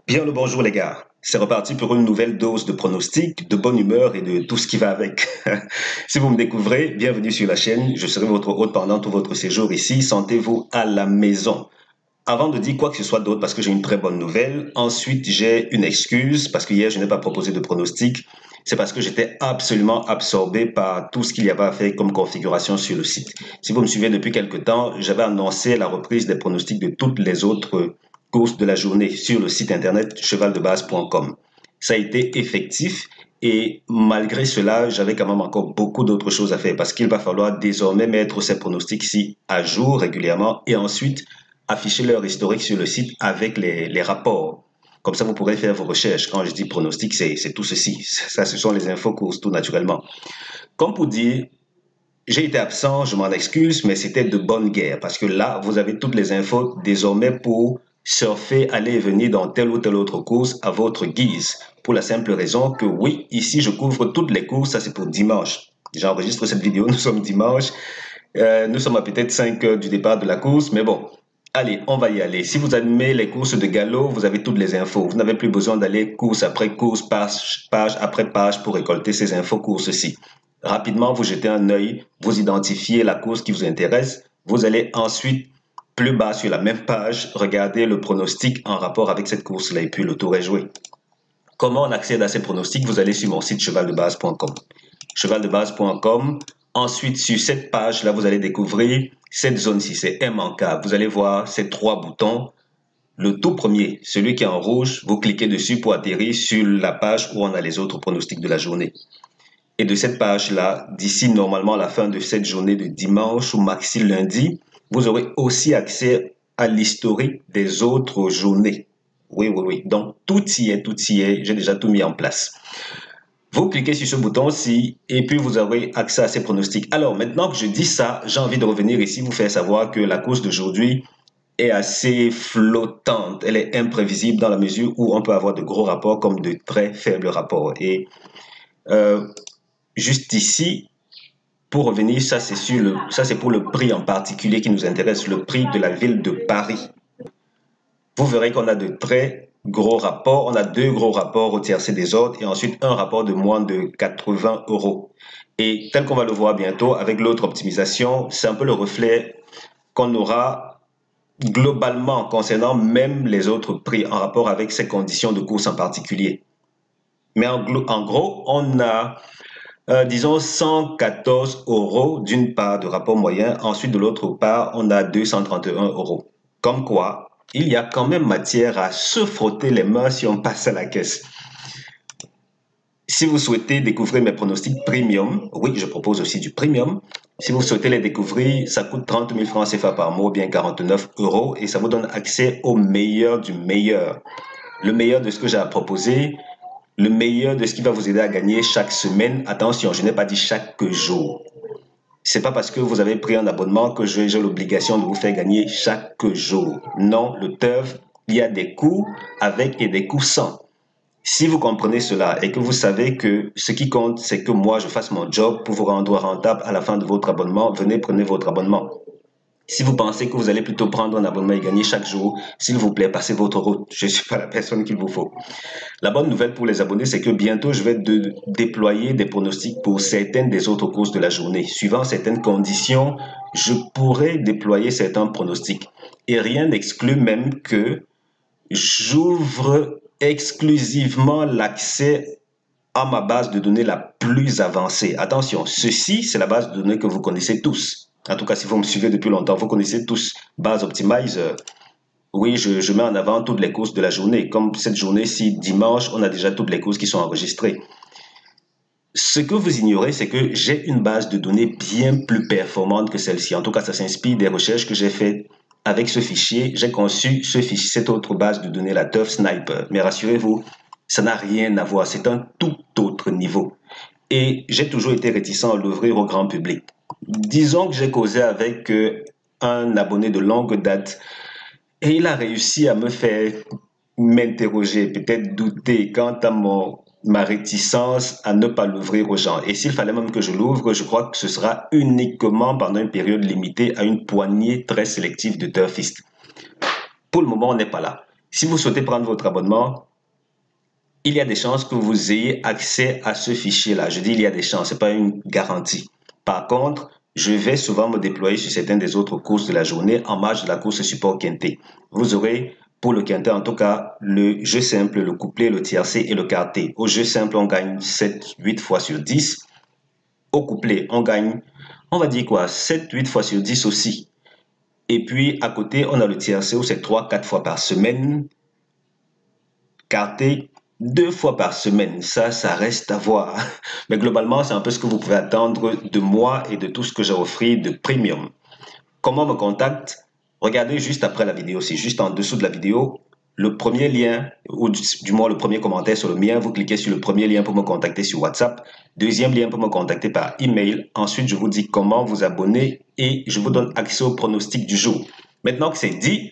Bien le bonjour les gars, c'est reparti pour une nouvelle dose de pronostics, de bonne humeur et de tout ce qui va avec. Si vous me découvrez, bienvenue sur la chaîne, je serai votre hôte pendant tout votre séjour ici, sentez-vous à la maison. Avant de dire quoi que ce soit d'autre, parce que j'ai une très bonne nouvelle, ensuite j'ai une excuse, parce que hier je n'ai pas proposé de pronostic, c'est parce que j'étais absolument absorbé par tout ce qu'il y avait à faire comme configuration sur le site. Si vous me suivez depuis quelque temps, j'avais annoncé la reprise des pronostics de toutes les autres courses de la journée sur le site internet chevaldebase.com. Ça a été effectif et malgré cela, j'avais quand même encore beaucoup d'autres choses à faire parce qu'il va falloir désormais mettre ces pronostics-ci à jour régulièrement et ensuite afficher leur historique sur le site avec les rapports. Comme ça, vous pourrez faire vos recherches. Quand je dis pronostic, c'est tout ceci. Ça, ce sont les infos courses, tout naturellement. Comme pour dire, j'ai été absent, je m'en excuse, mais c'était de bonne guerre parce que là, vous avez toutes les infos désormais pour surfer, aller et venir dans telle ou telle autre course à votre guise. Pour la simple raison que oui, ici, je couvre toutes les courses, ça c'est pour dimanche. J'enregistre cette vidéo, nous sommes dimanche. Nous sommes à peut-être 5 heures du départ de la course, mais bon, allez, on va y aller. Si vous aimez les courses de galop, vous avez toutes les infos. Vous n'avez plus besoin d'aller course après course, page après page pour récolter ces infos courses-ci. Rapidement, vous jetez un œil, vous identifiez la course qui vous intéresse. Vous allez ensuite, plus bas sur la même page, regarder le pronostic en rapport avec cette course-là et puis le tour est joué. Comment on accède à ces pronostics? Vous allez sur mon site chevaldebase.com. Chevaldebase.com. Ensuite, sur cette page-là, vous allez découvrir cette zone-ci, c'est immanquable. Vous allez voir ces trois boutons. Le tout premier, celui qui est en rouge, vous cliquez dessus pour atterrir sur la page où on a les autres pronostics de la journée. Et de cette page-là, d'ici normalement la fin de cette journée de dimanche ou maxi lundi, vous aurez aussi accès à l'historique des autres journées. Oui, oui, oui. Donc, tout y est, tout y est. J'ai déjà tout mis en place. Vous cliquez sur ce bouton-ci et puis vous aurez accès à ces pronostics. Alors, maintenant que je dis ça, j'ai envie de revenir ici vous faire savoir que la course d'aujourd'hui est assez flottante. Elle est imprévisible dans la mesure où on peut avoir de gros rapports comme de très faibles rapports. Et euh, juste ici, pour revenir, ça c'est pour le prix en particulier qui nous intéresse, le prix de la ville de Paris. Vous verrez qu'on a de très gros rapports. On a deux gros rapports au tiercé des ordres et ensuite un rapport de moins de 80 euros. Et tel qu'on va le voir bientôt avec l'autre optimisation, c'est un peu le reflet qu'on aura globalement concernant même les autres prix en rapport avec ces conditions de course en particulier. Mais en gros, on a disons 114 euros d'une part de rapport moyen, ensuite de l'autre part, on a 231 euros. Comme quoi, il y a quand même matière à se frotter les mains si on passe à la caisse. Si vous souhaitez découvrir mes pronostics premium, oui, je propose aussi du premium. Si vous souhaitez les découvrir, ça coûte 30 000 francs CFA par mois, ou bien 49 euros, et ça vous donne accès au meilleur du meilleur. Le meilleur de ce que j'ai à proposer, le meilleur de ce qui va vous aider à gagner chaque semaine. Attention, je n'ai pas dit chaque jour. C'est pas parce que vous avez pris un abonnement que j'ai l'obligation de vous faire gagner chaque jour. Non, le turf, il y a des coûts avec et des coûts sans. Si vous comprenez cela et que vous savez que ce qui compte, c'est que moi, je fasse mon job pour vous rendre rentable à la fin de votre abonnement, venez, prenez votre abonnement. Si vous pensez que vous allez plutôt prendre un abonnement et gagner chaque jour, s'il vous plaît, passez votre route. Je ne suis pas la personne qu'il vous faut. La bonne nouvelle pour les abonnés, c'est que bientôt, je vais déployer des pronostics pour certaines des autres courses de la journée. Suivant certaines conditions, je pourrais déployer certains pronostics. Et rien n'exclut même que j'ouvre exclusivement l'accès à ma base de données la plus avancée. Attention, ceci, c'est la base de données que vous connaissez tous. En tout cas, si vous me suivez depuis longtemps, vous connaissez tous Base Optimizer. Oui, je mets en avant toutes les courses de la journée. Comme cette journée-ci, dimanche, on a déjà toutes les courses qui sont enregistrées. Ce que vous ignorez, c'est que j'ai une base de données bien plus performante que celle-ci. En tout cas, ça s'inspire des recherches que j'ai faites avec ce fichier. J'ai conçu ce fichier, cette autre base de données, la Turf Sniper. Mais rassurez-vous, ça n'a rien à voir. C'est un tout autre niveau. Et j'ai toujours été réticent à l'ouvrir au grand public. Disons que j'ai causé avec un abonné de longue date et il a réussi à me faire m'interroger, peut-être douter quant à ma réticence à ne pas l'ouvrir aux gens. Et s'il fallait même que je l'ouvre, je crois que ce sera uniquement pendant une période limitée à une poignée très sélective de turfistes. Pour le moment, on n'est pas là. Si vous souhaitez prendre votre abonnement, il y a des chances que vous ayez accès à ce fichier-là. Je dis il y a des chances, ce n'est pas une garantie. Par contre, je vais souvent me déployer sur certaines des autres courses de la journée en marge de la course support quintet. Vous aurez pour le quintet, en tout cas, le jeu simple, le couplet, le tiercé et le quartet. Au jeu simple, on gagne 7-8 fois sur 10. Au couplet, on gagne, on va dire quoi, 7-8 fois sur 10 aussi. Et puis, à côté, on a le tiercé où c'est 3-4 fois par semaine. Quartet, 2 fois par semaine. Ça reste à voir. Mais globalement, c'est un peu ce que vous pouvez attendre de moi et de tout ce que j'ai offert de premium. Comment on me contacte? Regardez juste après la vidéo, c'est juste en dessous de la vidéo. Le premier lien, ou du moins le premier commentaire sur le mien, vous cliquez sur le premier lien pour me contacter sur WhatsApp. Deuxième lien pour me contacter par email. Ensuite, je vous dis comment vous abonner et je vous donne accès au pronostic du jour. Maintenant que c'est dit,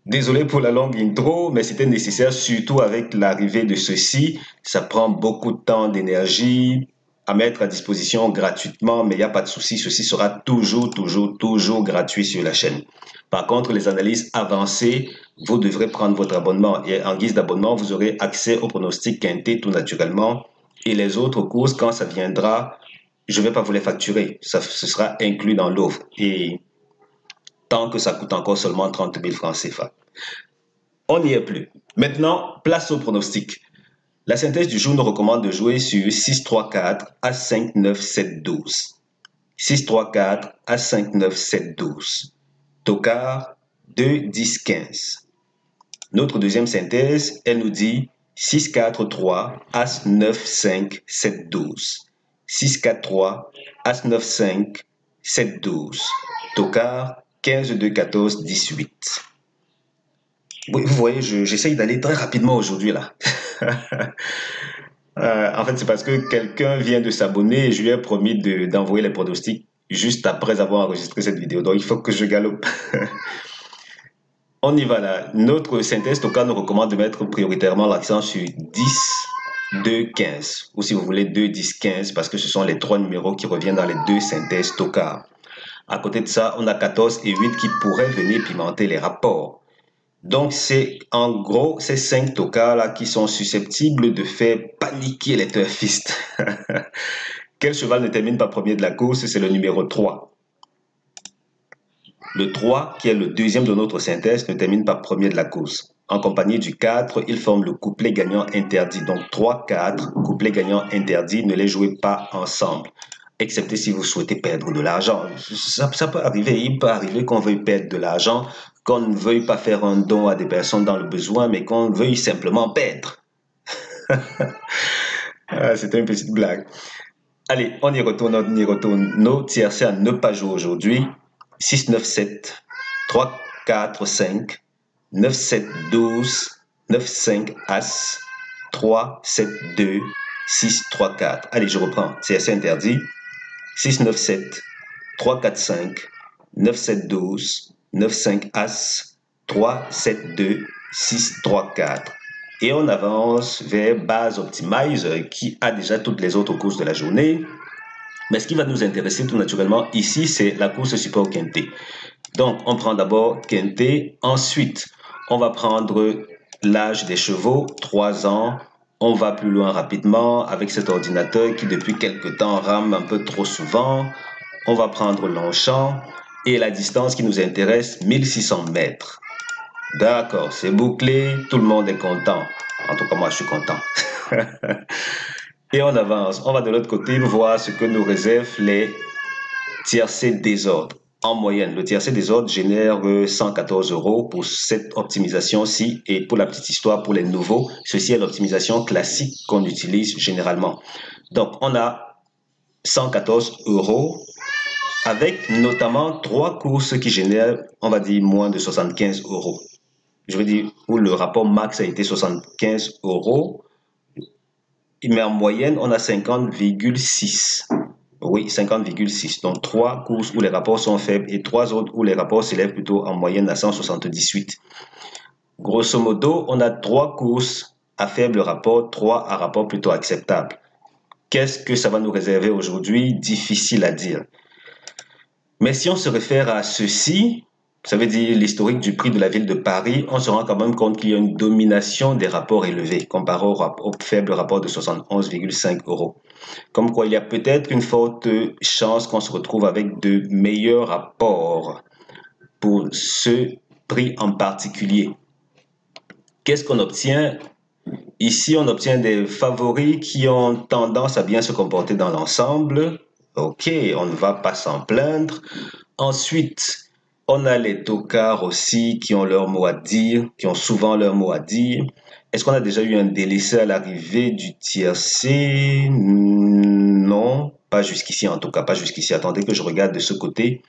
désolé pour la longue intro, mais c'était nécessaire, surtout avec l'arrivée de ceci. Ça prend beaucoup de temps, d'énergie à mettre à disposition gratuitement, mais il n'y a pas de souci. Ceci sera toujours gratuit sur la chaîne. Par contre, les analyses avancées, vous devrez prendre votre abonnement. Et en guise d'abonnement, vous aurez accès au pronostic quintet tout naturellement. Et les autres courses, quand ça viendra, je ne vais pas vous les facturer. Ce sera inclus dans l'offre. Et tant que ça coûte encore seulement 30 000 francs CFA. On n'y est plus. Maintenant, place au pronostic. La synthèse du jour nous recommande de jouer sur 6-3-4 à 5-9-7-12. 6-3-4 à 5-9-7-12. Tocard 2-10-15. Notre deuxième synthèse, elle nous dit 6-4-3 As 9-5-7-12. 6-4-3 As 9-5 7-12. Tocard 15-2-14-18. Oui, vous voyez, j'essaye d'aller très rapidement aujourd'hui là. En fait, c'est parce que quelqu'un vient de s'abonner et je lui ai promis d'envoyer les pronostics juste après avoir enregistré cette vidéo. Donc, il faut que je galope. On y va là. Notre synthèse Tocard nous recommande de mettre prioritairement l'accent sur 10, 2, 15. Ou si vous voulez 2, 10, 15 parce que ce sont les trois numéros qui reviennent dans les deux synthèses Tocard. À côté de ça, on a 14 et 8 qui pourraient venir pimenter les rapports. Donc, c'est en gros ces 5 tocards-là qui sont susceptibles de faire paniquer les turfistes. Quel cheval ne termine pas premier de la course? C'est le numéro 3. Le 3, qui est le deuxième de notre synthèse, ne termine pas premier de la course. En compagnie du 4, il forme le couplet gagnant interdit. Donc 3, 4, couplet gagnant interdit, ne les jouez pas ensemble. Excepté si vous souhaitez perdre de l'argent. Ça peut arriver, il peut arriver qu'on veuille perdre de l'argent, qu'on ne veuille pas faire un don à des personnes dans le besoin, mais qu'on veuille simplement perdre. C'était une petite blague. Allez, on y retourne. Nos tiercés à ne pas jouer aujourd'hui. 6, 9, 7, 3, 4, 5, 9, 7, 12, 9, 5, As, 3, 7, 2, 6, 3, 4. Allez, je reprends. Tiercé interdit. 6, 9, 7, 3, 4, 5, 9, 7, 12, 9, 5, As, 3, 7, 2, 6, 3, 4. Et on avance vers Base Optimizer qui a déjà toutes les autres courses de la journée. Mais ce qui va nous intéresser tout naturellement ici, c'est la course support quintet. Donc, on prend d'abord quintet. Ensuite, on va prendre l'âge des chevaux, 3 ans. On va plus loin rapidement avec cet ordinateur qui depuis quelque temps rame un peu trop souvent. On va prendre Longchamp et la distance qui nous intéresse, 1600 mètres. D'accord, c'est bouclé, tout le monde est content. En tout cas, moi, je suis content. Et on avance. On va de l'autre côté voir ce que nous réservent les tiercés désordre. En moyenne, le tiercé désordre génère 114 € pour cette optimisation-ci. Et pour la petite histoire, pour les nouveaux, ceci est l'optimisation classique qu'on utilise généralement. Donc, on a 114 € avec notamment 3 courses qui génèrent, on va dire, moins de 75 €. Je veux dire, où le rapport max a été 75 €. Mais en moyenne, on a 50,6. Oui, 50,6. Donc, 3 courses où les rapports sont faibles et 3 autres où les rapports s'élèvent plutôt en moyenne à 178. Grosso modo, on a 3 courses à faible rapport, 3 à rapport plutôt acceptable. Qu'est-ce que ça va nous réserver aujourd'hui? Difficile à dire. Mais si on se réfère à ceci, ça veut dire l'historique du prix de la ville de Paris, on se rend quand même compte qu'il y a une domination des rapports élevés comparé au faible rapport de 71,5 euros. Comme quoi, il y a peut-être une forte chance qu'on se retrouve avec de meilleurs rapports pour ce prix en particulier. Qu'est-ce qu'on obtient? Ici, on obtient des favoris qui ont tendance à bien se comporter dans l'ensemble. Ok, on ne va pas s'en plaindre. Ensuite, on a les tocards aussi qui ont leur mot à dire, qui ont souvent leur mot à dire. Est-ce qu'on a déjà eu un délaissé à l'arrivée du tiercé? Non, pas jusqu'ici en tout cas, pas jusqu'ici. Attendez que je regarde de ce côté.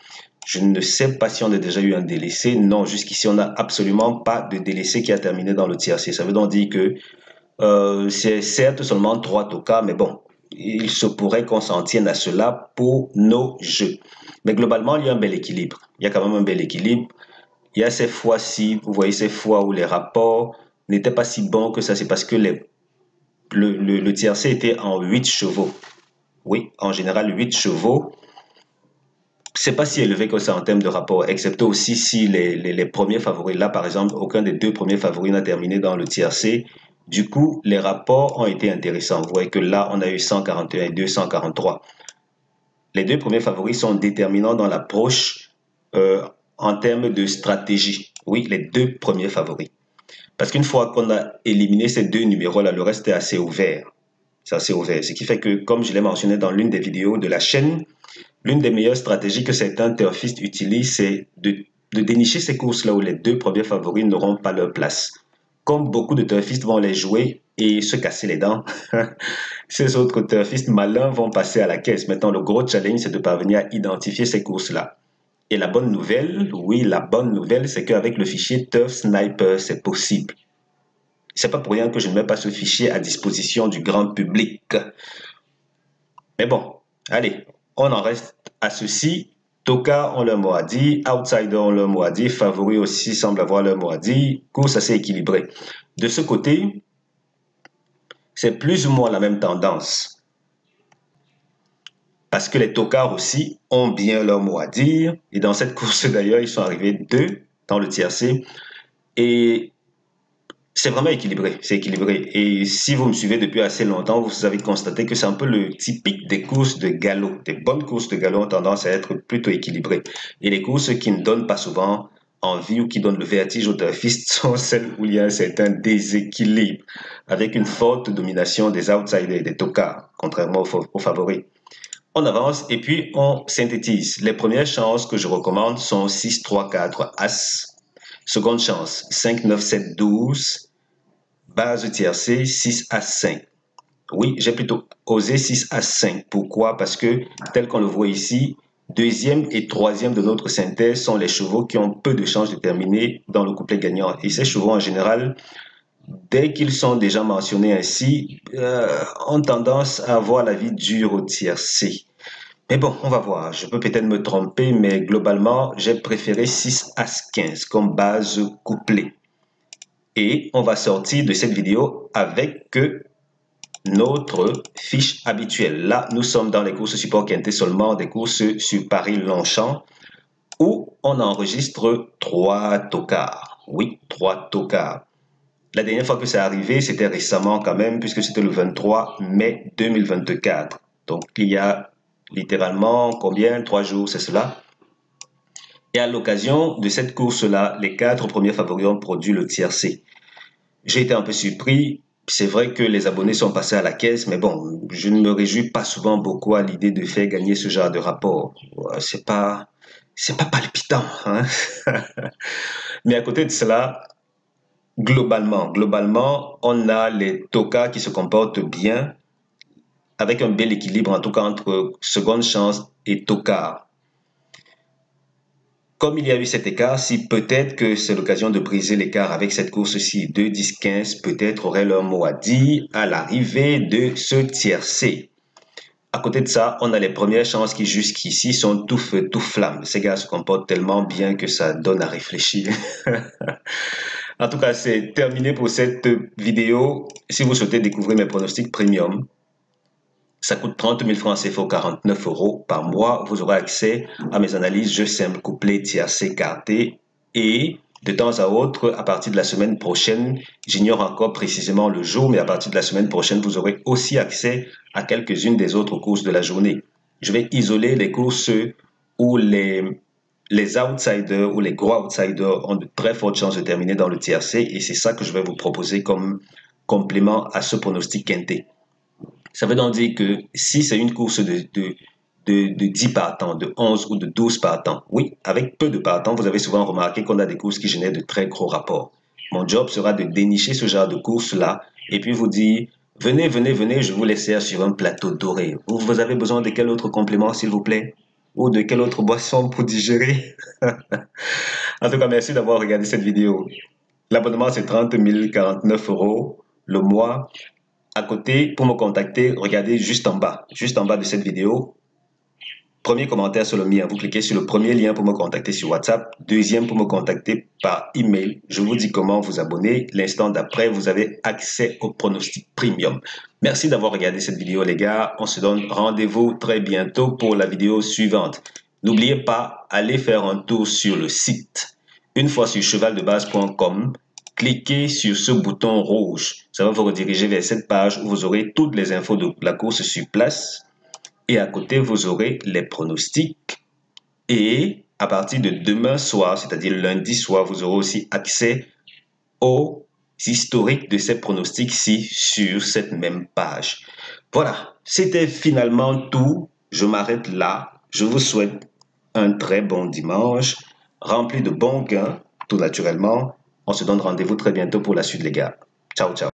Je ne sais pas si on a déjà eu un délaissé. Non, jusqu'ici, on n'a absolument pas de délaissé qui a terminé dans le tiercé. Ça veut donc dire que c'est certes seulement 3 tokas, mais bon, il se pourrait qu'on s'en tienne à cela pour nos jeux. Mais globalement, il y a un bel équilibre. Il y a quand même un bel équilibre. Il y a ces fois-ci, vous voyez ces fois où les rapports n'étaient pas si bons que ça, c'est parce que le tiercé était en 8 chevaux. Oui, en général 8 chevaux. C'est pas si élevé que ça en termes de rapport, excepté aussi si les premiers favoris, là par exemple, aucun des deux premiers favoris n'a terminé dans le tiercé. Du coup, les rapports ont été intéressants. Vous voyez que là, on a eu 141 et 243. Les deux premiers favoris sont déterminants dans l'approche en termes de stratégie. Oui, les deux premiers favoris. Parce qu'une fois qu'on a éliminé ces deux numéros-là, le reste est assez ouvert. C'est assez ouvert. Ce qui fait que, comme je l'ai mentionné dans l'une des vidéos de la chaîne, l'une des meilleures stratégies que certains turfistes utilisent, c'est de dénicher ces courses-là où les deux premiers favoris n'auront pas leur place. Comme beaucoup de turfistes vont les jouer et se casser les dents, ces autres turfistes malins vont passer à la caisse. Maintenant, le gros challenge, c'est de parvenir à identifier ces courses-là. Et la bonne nouvelle, oui, la bonne nouvelle, c'est qu'avec le fichier Turf Sniper, c'est possible. C'est pas pour rien que je ne mets pas ce fichier à disposition du grand public. Mais bon, allez, on en reste à ceci. Toka ont leur mot à dire, Outsider ont leur mot à dire, Favori aussi semble avoir leur mot à dire, course assez équilibrée. De ce côté, c'est plus ou moins la même tendance. Parce que les tocards aussi ont bien leur mot à dire. Et dans cette course d'ailleurs, ils sont arrivés 2 dans le tiercé. Et c'est vraiment équilibré, c'est équilibré. Et si vous me suivez depuis assez longtemps, vous avez constaté que c'est un peu le typique des courses de galop. Des bonnes courses de galop ont tendance à être plutôt équilibrées. Et les courses qui ne donnent pas souvent envie ou qui donnent le vertige aux turfistes sont celles où il y a un certain déséquilibre, avec une forte domination des outsiders et des tocards, contrairement aux favoris. On avance et puis on synthétise. Les premières chances que je recommande sont 6, 3, 4, As. Seconde chance, 5, 9, 7, 12. Base tiercé, 6 à 5. Oui, j'ai plutôt osé 6 à 5. Pourquoi? Parce que, tel qu'on le voit ici, deuxième et troisième de notre synthèse sont les chevaux qui ont peu de chances de terminer dans le couplet gagnant. Et ces chevaux, en général, dès qu'ils sont déjà mentionnés ainsi, ont tendance à avoir la vie dure au tiercé. Mais bon, on va voir. Je peux peut-être me tromper, mais globalement, j'ai préféré 6 à 15 comme base couplée. Et on va sortir de cette vidéo avec notre fiche habituelle. Là, nous sommes dans les courses support quinté seulement, des courses sur Paris-Longchamp, où on enregistre 3 tocards. Oui, 3 tocards. La dernière fois que c'est arrivé, c'était récemment quand même, puisque c'était le 23 mai 2024. Donc, il y a littéralement combien? 3 jours, c'est cela. Et à l'occasion de cette course-là, les 4 premiers favoris ont produit le tiercé. J'ai été un peu surpris. C'est vrai que les abonnés sont passés à la caisse, mais bon, je ne me réjouis pas souvent beaucoup à l'idée de faire gagner ce genre de rapport. C'est pas palpitant, hein. Mais à côté de cela, globalement, on a les tokas qui se comportent bien, avec un bel équilibre, en tout cas entre seconde chance et tokar. Comme il y a eu cet écart, si peut-être que c'est l'occasion de briser l'écart avec cette course-ci, 2, 10, 15, peut-être auraient leur mot à dire à l'arrivée de ce tiercé. À côté de ça, on a les premières chances qui jusqu'ici sont tout feu, tout flamme. Ces gars se comportent tellement bien que ça donne à réfléchir. En tout cas, c'est terminé pour cette vidéo. Si vous souhaitez découvrir mes pronostics premium, ça coûte 30 000 francs CFA, 49 € par mois. Vous aurez accès à mes analyses jeux simples, couplets, tiercé, carté Et de temps à autre, à partir de la semaine prochaine, j'ignore encore précisément le jour, mais à partir de la semaine prochaine, vous aurez aussi accès à quelques-unes des autres courses de la journée. Je vais isoler les courses où les outsiders ou les gros outsiders ont de très fortes chances de terminer dans le tiercé, et c'est ça que je vais vous proposer comme complément à ce pronostic quinté. Ça veut donc dire que si c'est une course de 10 partants, de 11 ou de 12 partants, oui, avec peu de partants, vous avez souvent remarqué qu'on a des courses qui génèrent de très gros rapports. Mon job sera de dénicher ce genre de course-là et puis vous dire, venez, venez, venez, je vous les sers sur un plateau doré. Vous avez besoin de quel autre complément, s'il vous plaît? Ou de quelle autre boisson pour digérer? En tout cas, merci d'avoir regardé cette vidéo. L'abonnement, c'est 30 049 € le mois. À côté, pour me contacter, regardez juste en bas de cette vidéo. Premier commentaire sur le mien, vous cliquez sur le premier lien pour me contacter sur WhatsApp. Deuxième pour me contacter par email. Je vous dis comment vous abonner. L'instant d'après, vous avez accès au pronostic premium. Merci d'avoir regardé cette vidéo, les gars. On se donne rendez-vous très bientôt pour la vidéo suivante. N'oubliez pas, allez faire un tour sur le site. Une fois sur chevaldebase.com, cliquez sur ce bouton rouge. Ça va vous rediriger vers cette page où vous aurez toutes les infos de la course sur place. Et à côté, vous aurez les pronostics. Et à partir de demain soir, c'est-à-dire lundi soir, vous aurez aussi accès aux historiques de ces pronostics-ci sur cette même page. Voilà, c'était finalement tout. Je m'arrête là. Je vous souhaite un très bon dimanche, rempli de bons gains, tout naturellement. On se donne rendez-vous très bientôt pour la suite, les gars. Ciao, ciao.